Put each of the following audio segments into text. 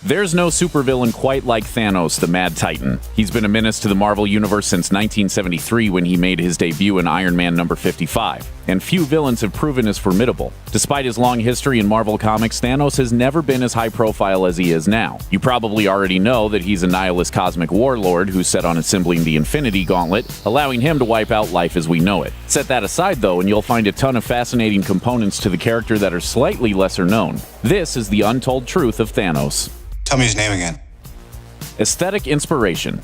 There's no supervillain quite like Thanos, the Mad Titan. He's been a menace to the Marvel Universe since 1973 when he made his debut in Iron Man number 55, and few villains have proven as formidable. Despite his long history in Marvel Comics, Thanos has never been as high profile as he is now. You probably already know that he's a nihilist cosmic warlord who's set on assembling the Infinity Gauntlet, allowing him to wipe out life as we know it. Set that aside though, and you'll find a ton of fascinating components to the character that are slightly lesser known. This is the untold truth of Thanos. Tell me his name again. Aesthetic inspiration.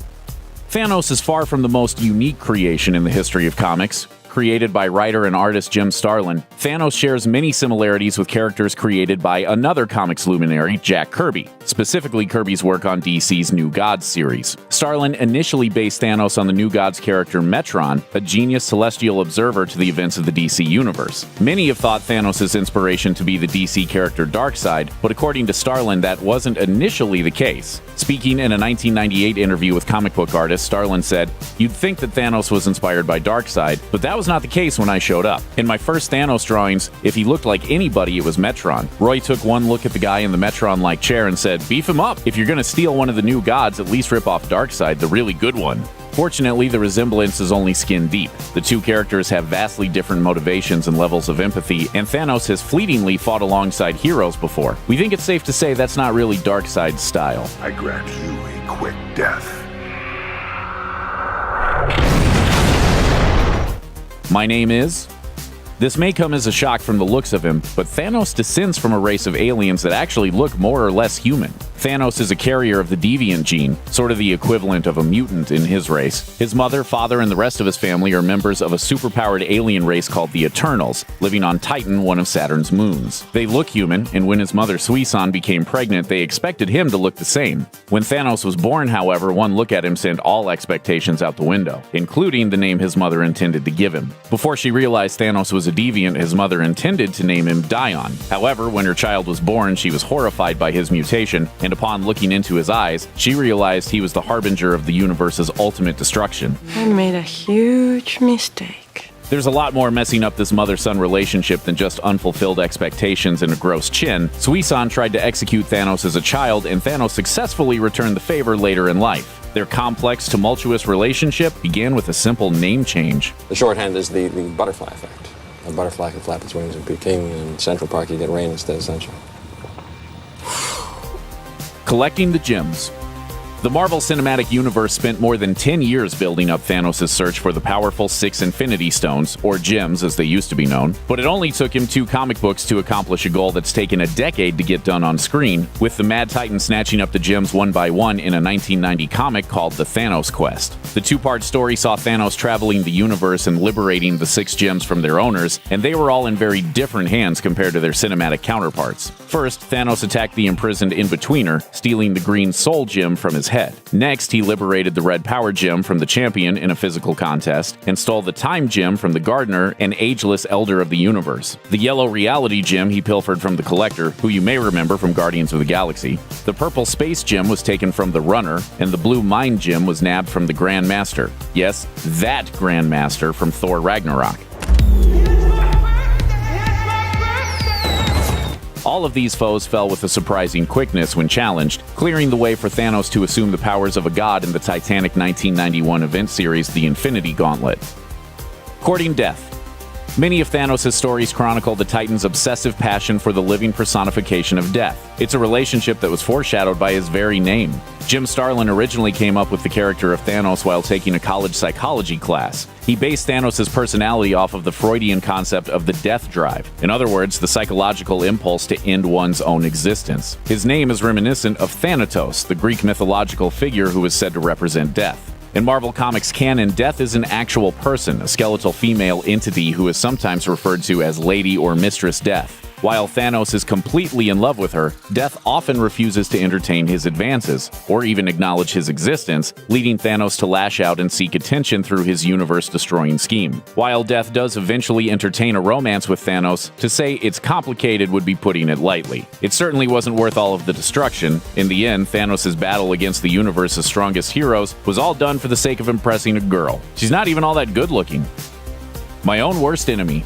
Thanos is far from the most unique creation in the history of comics. Created by writer and artist Jim Starlin, Thanos shares many similarities with characters created by another comics luminary, Jack Kirby, specifically Kirby's work on DC's New Gods series. Starlin initially based Thanos on the New Gods character Metron, a genius celestial observer to the events of the DC universe. Many have thought Thanos' inspiration to be the DC character Darkseid, but according to Starlin, that wasn't initially the case. Speaking in a 1998 interview with comic book artist, Starlin said, "You'd think that Thanos was inspired by Darkseid, but that was not the case when I showed up. In my first Thanos drawings, if he looked like anybody, it was Metron. Roy took one look at the guy in the Metron-like chair and said, 'Beef him up. If you're gonna steal one of the New Gods, at least rip off Darkseid, the really good one.'" Fortunately, the resemblance is only skin deep. The two characters have vastly different motivations and levels of empathy, and Thanos has fleetingly fought alongside heroes before. We think it's safe to say that's not really Darkseid's style. I grant you a quick death. My name is... This may come as a shock from the looks of him, but Thanos descends from a race of aliens that actually look more or less human. Thanos is a carrier of the deviant gene, sort of the equivalent of a mutant in his race. His mother, father, and the rest of his family are members of a superpowered alien race called the Eternals, living on Titan, one of Saturn's moons. They look human, and when his mother Suisan became pregnant, they expected him to look the same. When Thanos was born, however, one look at him sent all expectations out the window, including the name his mother intended to give him. Before she realized Thanos was a deviant, his mother intended to name him Dion. However, when her child was born, she was horrified by his mutation, and upon looking into his eyes, she realized he was the harbinger of the universe's ultimate destruction. I made a huge mistake. There's a lot more messing up this mother-son relationship than just unfulfilled expectations and a gross chin. Suisan tried to execute Thanos as a child, and Thanos successfully returned the favor later in life. Their complex, tumultuous relationship began with a simple name change. The shorthand is the butterfly effect. A butterfly can flap its wings and be king, and in Central Park you get rain instead of sunshine. Collecting the gems. The Marvel Cinematic Universe spent more than 10 years building up Thanos' search for the powerful 6 Infinity Stones, or gems as they used to be known, but it only took him 2 comic books to accomplish a goal that's taken a decade to get done on screen, with the Mad Titan snatching up the gems one by one in a 1990 comic called The Thanos Quest. The 2-part story saw Thanos traveling the universe and liberating the 6 gems from their owners, and they were all in very different hands compared to their cinematic counterparts. First, Thanos attacked the imprisoned In-Betweener, stealing the green Soul Gem from his head. Next, he liberated the Red Power Gem from the Champion in a physical contest, and stole the Time Gem from the Gardener, an ageless elder of the universe. The Yellow Reality Gem he pilfered from the Collector, who you may remember from Guardians of the Galaxy. The Purple Space Gem was taken from the Runner, and the Blue Mind Gem was nabbed from the Grand Master. Yes, that Grand Master from Thor Ragnarok. All of these foes fell with a surprising quickness when challenged, clearing the way for Thanos to assume the powers of a god in the Titanic 1991 event series The Infinity Gauntlet. Courting death. Many of Thanos' stories chronicle the Titan's obsessive passion for the living personification of death. It's a relationship that was foreshadowed by his very name. Jim Starlin originally came up with the character of Thanos while taking a college psychology class. He based Thanos' personality off of the Freudian concept of the death drive. In other words, the psychological impulse to end one's own existence. His name is reminiscent of Thanatos, the Greek mythological figure who is said to represent death. In Marvel Comics canon, Death is an actual person, a skeletal female entity who is sometimes referred to as Lady or Mistress Death. While Thanos is completely in love with her, Death often refuses to entertain his advances, or even acknowledge his existence, leading Thanos to lash out and seek attention through his universe-destroying scheme. While Death does eventually entertain a romance with Thanos, to say it's complicated would be putting it lightly. It certainly wasn't worth all of the destruction. In the end, Thanos' battle against the universe's strongest heroes was all done for the sake of impressing a girl. She's not even all that good-looking. My own worst enemy.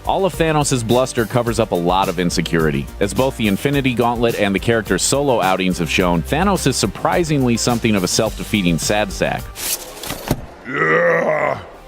All of Thanos' bluster covers up a lot of insecurity. As both the Infinity Gauntlet and the character's solo outings have shown, Thanos is surprisingly something of a self-defeating sad sack.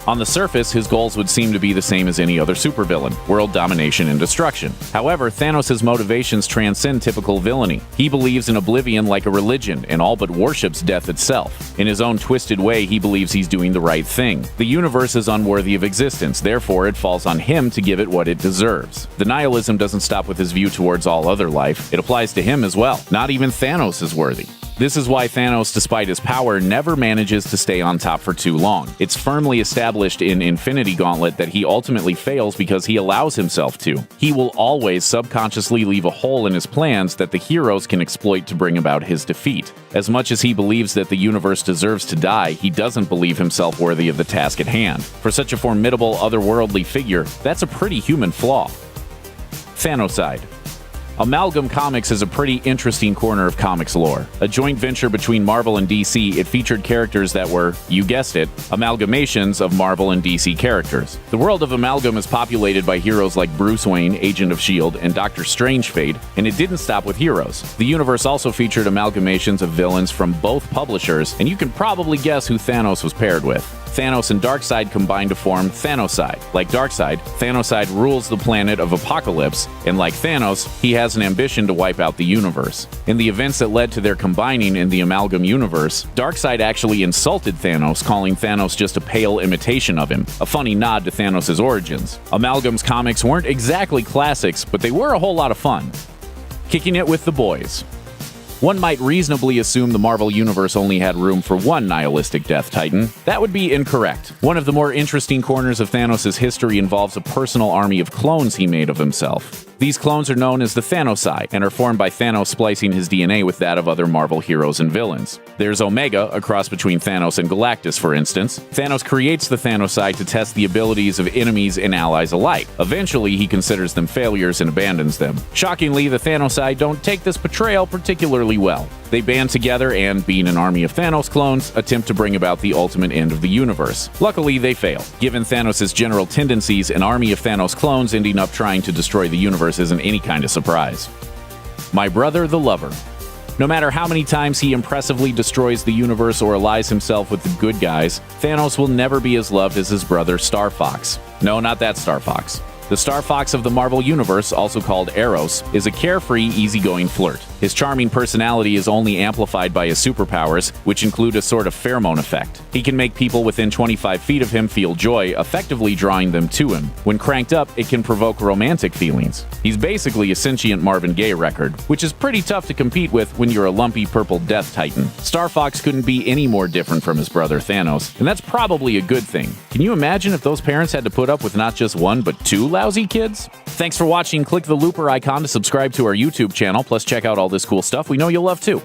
On the surface, his goals would seem to be the same as any other supervillain: world domination and destruction. However, Thanos' motivations transcend typical villainy. He believes in oblivion like a religion and all but worships death itself. In his own twisted way, he believes he's doing the right thing. The universe is unworthy of existence, therefore it falls on him to give it what it deserves. The nihilism doesn't stop with his view towards all other life. It applies to him as well. Not even Thanos is worthy. This is why Thanos, despite his power, never manages to stay on top for too long. It's firmly established in Infinity Gauntlet that he ultimately fails because he allows himself to. He will always subconsciously leave a hole in his plans that the heroes can exploit to bring about his defeat. As much as he believes that the universe deserves to die, he doesn't believe himself worthy of the task at hand. For such a formidable, otherworldly figure, that's a pretty human flaw. Thanocide. Amalgam Comics is a pretty interesting corner of comics lore. A joint venture between Marvel and DC, it featured characters that were, you guessed it, amalgamations of Marvel and DC characters. The world of Amalgam is populated by heroes like Bruce Wayne, Agent of S.H.I.E.L.D., and Dr. Strange-Fade, and it didn't stop with heroes. The universe also featured amalgamations of villains from both publishers, and you can probably guess who Thanos was paired with. Thanos and Darkseid combined to form Thanocide. Like Darkseid, Thanocide rules the planet of Apocalypse, and like Thanos, he has an ambition to wipe out the universe. In the events that led to their combining in the Amalgam universe, Darkseid actually insulted Thanos, calling Thanos just a pale imitation of him, a funny nod to Thanos' origins. Amalgam's comics weren't exactly classics, but they were a whole lot of fun. Kicking it with the boys. One might reasonably assume the Marvel Universe only had room for one nihilistic Death Titan. That would be incorrect. One of the more interesting corners of Thanos' history involves a personal army of clones he made of himself. These clones are known as the Thanocide, and are formed by Thanos splicing his DNA with that of other Marvel heroes and villains. There's Omega, a cross between Thanos and Galactus, for instance. Thanos creates the Thanocide to test the abilities of enemies and allies alike. Eventually, he considers them failures and abandons them. Shockingly, the Thanocide don't take this portrayal particularly well. They band together and, being an army of Thanos clones, attempt to bring about the ultimate end of the universe. Luckily, they fail. Given Thanos' general tendencies, an army of Thanos clones ending up trying to destroy the universe isn't any kind of surprise. My Brother the Lover. No matter how many times he impressively destroys the universe or allies himself with the good guys, Thanos will never be as loved as his brother Star Fox. No, not that Star Fox. The Star Fox of the Marvel Universe, also called Eros, is a carefree, easygoing flirt. His charming personality is only amplified by his superpowers, which include a sort of pheromone effect. He can make people within 25 feet of him feel joy, effectively drawing them to him. When cranked up, it can provoke romantic feelings. He's basically a sentient Marvin Gaye record, which is pretty tough to compete with when you're a lumpy purple Death Titan. Star Fox couldn't be any more different from his brother Thanos, and that's probably a good thing. Can you imagine if those parents had to put up with not just one, but two lousy kids? Thanks for watching. Click the looper icon to subscribe to our YouTube channel, plus check out all this cool stuff we know you'll love too.